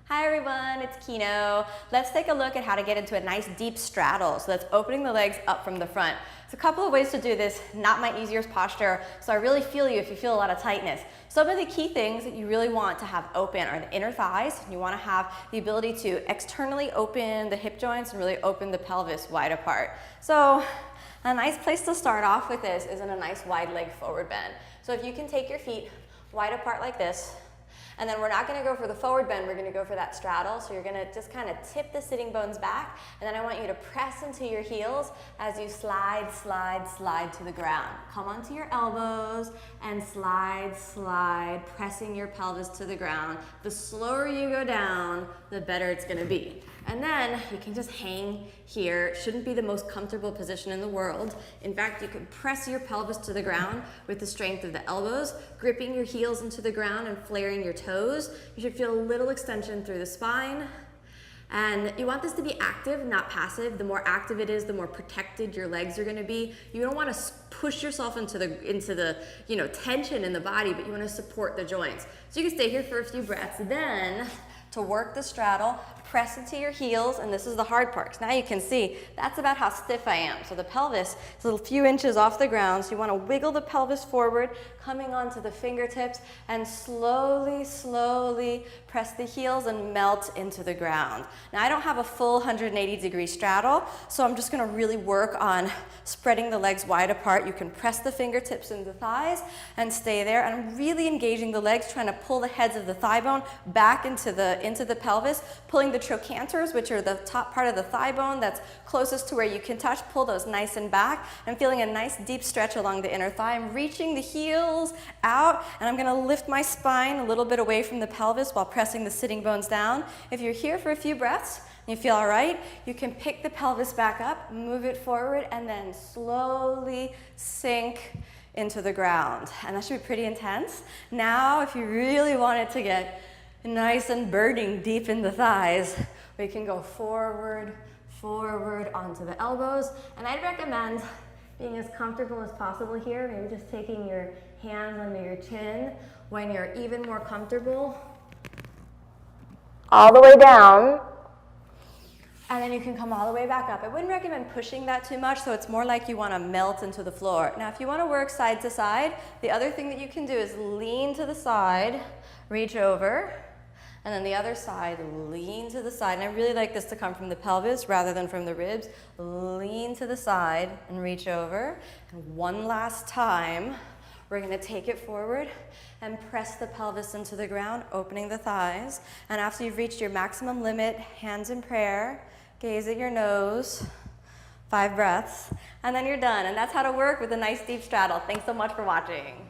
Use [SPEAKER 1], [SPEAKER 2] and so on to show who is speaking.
[SPEAKER 1] Hi everyone, it's Kino. Let's take a look at how to get into a nice deep straddle. So that's opening the legs up from the front. There's a couple of ways to do this, not my easiest posture, so I really feel you if you feel a lot of tightness. Some of the key things that you really want to have open are the inner thighs. You want to have the ability to externally open the hip joints and really open the pelvis wide apart. So a nice place to start off with this is in a nice wide leg forward bend. So if you can take your feet wide apart like this, and then we're not going to go for the forward bend, we're going to go for that straddle. So you're going to just kind of tip the sitting bones back, and then I want you to press into your heels as you slide, slide, slide to the ground. Come onto your elbows and slide, slide, pressing your pelvis to the ground. The slower you go down, the better it's going to be. And then you can just hang here. It shouldn't be the most comfortable position in the world. In fact, you can press your pelvis to the ground with the strength of the elbows, gripping your heels into the ground and flaring your toes. You should feel a little extension through the spine. And you want this to be active, not passive. The more active it is, the more protected your legs are going to be. You don't want to push yourself into the tension in the body, but you want to support the joints. So you can stay here for a few breaths. Then, to work the straddle, press into your heels, and this is the hard part. 'Cause now you can see that's about how stiff I am. So the pelvis is a few inches off the ground, so you want to wiggle the pelvis forward, coming onto the fingertips, and slowly, slowly press the heels and melt into the ground. Now I don't have a full 180-degree straddle, so I'm just going to really work on spreading the legs wide apart. You can press the fingertips into the thighs and stay there. And I'm really engaging the legs, trying to pull the heads of the thigh bone back into the pelvis, pulling the trochanters, which are the top part of the thigh bone that's closest to where you can touch. Pull those nice and back. I'm feeling a nice deep stretch along the inner thigh. I'm reaching the heels out, and I'm going to lift my spine a little bit away from the pelvis while pressing the sitting bones down. If you're here for a few breaths, you feel all right, you can pick the pelvis back up, move it forward, and then slowly sink into the ground. And that should be pretty intense. Now, if you really want it to get nice and burning deep in the thighs, we can go forward, forward onto the elbows. And I'd recommend being as comfortable as possible here, maybe just taking your hands under your chin. When you're even more comfortable, all the way down, and then you can come all the way back up. I wouldn't recommend pushing that too much, so it's more like you want to melt into the floor. Now, if you want to work side to side, the other thing that you can do is lean to the side, reach over, and then the other side, lean to the side. And I really like this to come from the pelvis rather than from the ribs. Lean to the side and reach over. And one last time, we're going to take it forward and press the pelvis into the ground, opening the thighs. And after you've reached your maximum limit, hands in prayer, gaze at your nose, 5 breaths, and then you're done. And that's how to work with a nice deep straddle. Thanks so much for watching.